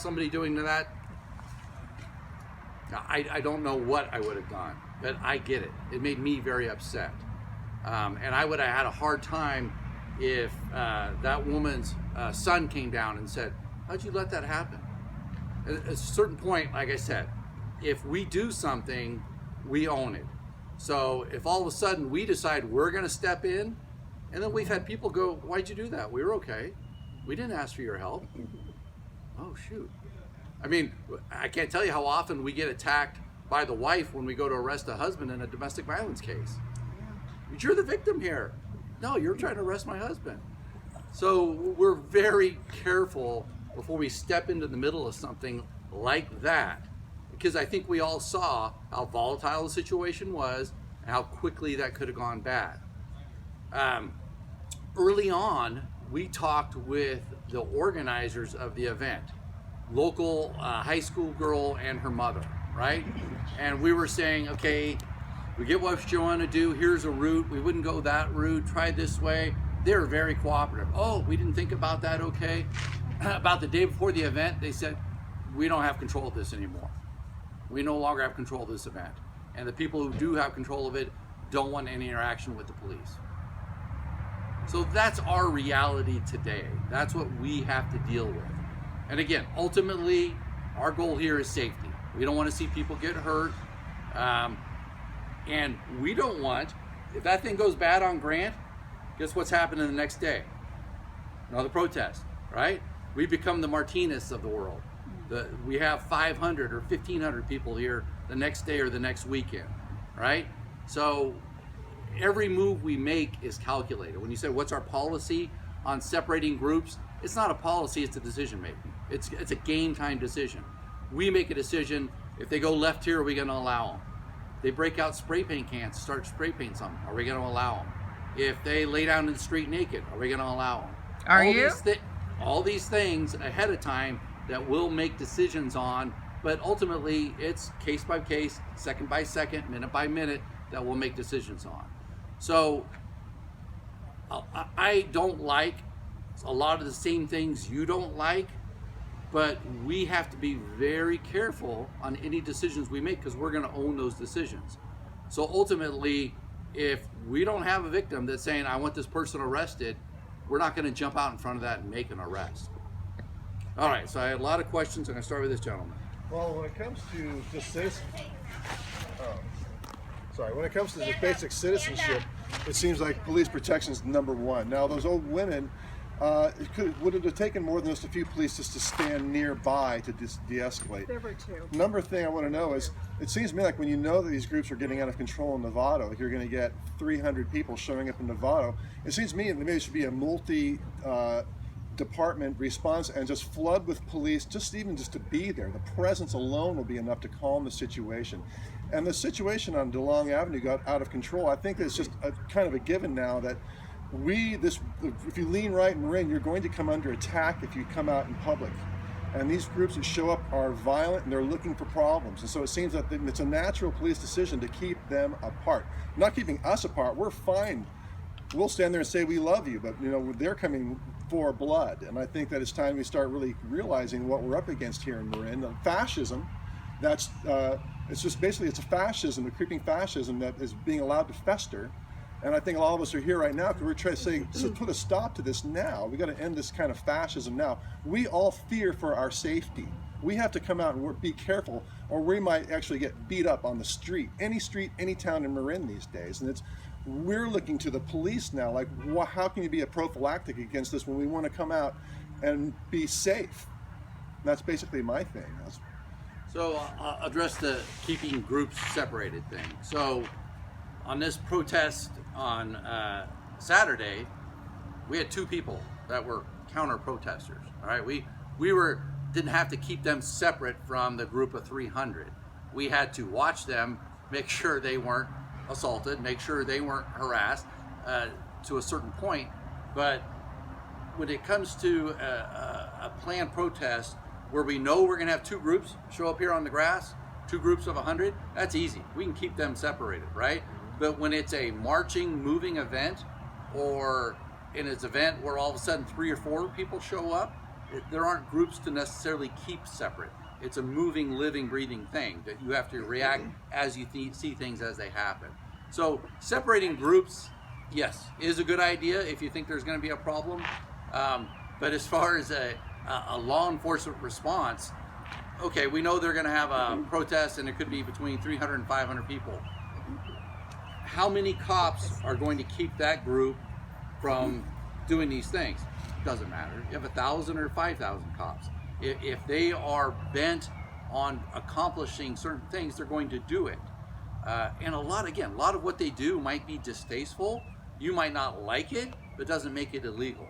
somebody doing that, I don't know what I would have done, but I get it. It made me very upset. And I would have had a hard time if that woman's son came down and said, how'd you let that happen? At a certain point, like I said, if we do something, we own it. So if all of a sudden we decide we're going to step in, and then we've had people go, why'd you do that? We were okay. We didn't ask for your help. Oh, shoot. I mean, I can't tell you how often we get attacked by the wife when we go to arrest a husband in a domestic violence case. But you're the victim here. No, you're trying to arrest my husband. So we're very careful before we step into the middle of something like that, because I think we all saw how volatile the situation was and how quickly that could have gone bad. Early on, we talked with the organizers of the event, local high school girl and her mother, right? And we were saying, okay, we get what you want to do. Here's a route. We wouldn't go that route. Try this way. They were very cooperative. Oh, we didn't think about that. Okay. About the day before the event, they said, we don't have control of this anymore. We no longer have control of this event. And the people who do have control of it don't want any interaction with the police. So that's our reality today. That's what we have to deal with. And again, ultimately, our goal here is safety. We don't want to see people get hurt. And we don't want, if that thing goes bad on Grant, guess what's happening the next day? Another protest, right? We become the Martinez of the world. We have 500 or 1,500 people here the next day or the next weekend, right? So every move we make is calculated. When you say, what's our policy on separating groups? It's not a policy, it's a decision making. It's a game time decision. We make a decision. If they go left here, are we gonna allow them? They break out spray paint cans, start spray paint something, are we gonna allow them? If they lay down in the street naked, are we gonna allow them? Are you? All these things ahead of time that we'll make decisions on, but ultimately it's case by case, second by second, minute by minute that we'll make decisions on. So I don't like a lot of the same things you don't like, but we have to be very careful on any decisions we make because we're going to own those decisions. So ultimately, if we don't have a victim that's saying, I want this person arrested, we're not going to jump out in front of that and make an arrest. All right, so I had a lot of questions. I'm going to start with this gentleman. Well, when it comes to just when it comes to just basic citizenship, it seems like police protection is number one. Now, those old women, would it have taken more than just a few police just to stand nearby to de-escalate? There were two. Number thing I want to know is, it seems to me like when you know that these groups are getting out of control in Novato, like you're going to get 300 people showing up in Novato, it seems to me that maybe it should be a multi-department response and just flood with police, just to be there. The presence alone will be enough to calm the situation. And the situation on DeLong Avenue got out of control. I think it's just a kind of a given now that if you lean right and Marin, you're going to come under attack if you come out in public. And these groups that show up are violent and they're looking for problems. And so it seems that it's a natural police decision to keep them apart. Not keeping us apart, we're fine. We'll stand there and say we love you, but they're coming for blood. And I think that it's time we start really realizing what we're up against here in Marin. The fascism, it's a fascism, a creeping fascism that is being allowed to fester. And I think a lot of us are here right now because we're trying to say, so put a stop to this now. We got to end this kind of fascism now. We all fear for our safety. We have to come out and be careful, or we might actually get beat up on the street, any town in Marin these days. And we're looking to the police now, like, how can you be a prophylactic against this when we want to come out and be safe? And that's basically my thing. So I'll address the keeping groups separated thing. So on this protest on Saturday, we had two people that were counter protesters. All right, we didn't have to keep them separate from the group of 300. We had to watch them, make sure they weren't assaulted, make sure they weren't harassed to a certain point. But when it comes to a planned protest where we know we're going to have two groups show up here on the grass, two groups of 100, that's easy. We can keep them separated, right? But when it's a marching, moving event, or in its event where all of a sudden 3 or 4 people show up, there aren't groups to necessarily keep separate. It's a moving, living, breathing thing that you have to react as you see things as they happen. So separating groups, yes, is a good idea if you think there's going to be a problem. But as far as a law enforcement response, okay, we know they're going to have a protest and it could be between 300 and 500 people. How many cops are going to keep that group from doing these things? Doesn't matter. You have 1,000 or 5,000 cops. If they are bent on accomplishing certain things, they're going to do it. And a lot of what they do might be distasteful. You might not like it, but it doesn't make it illegal.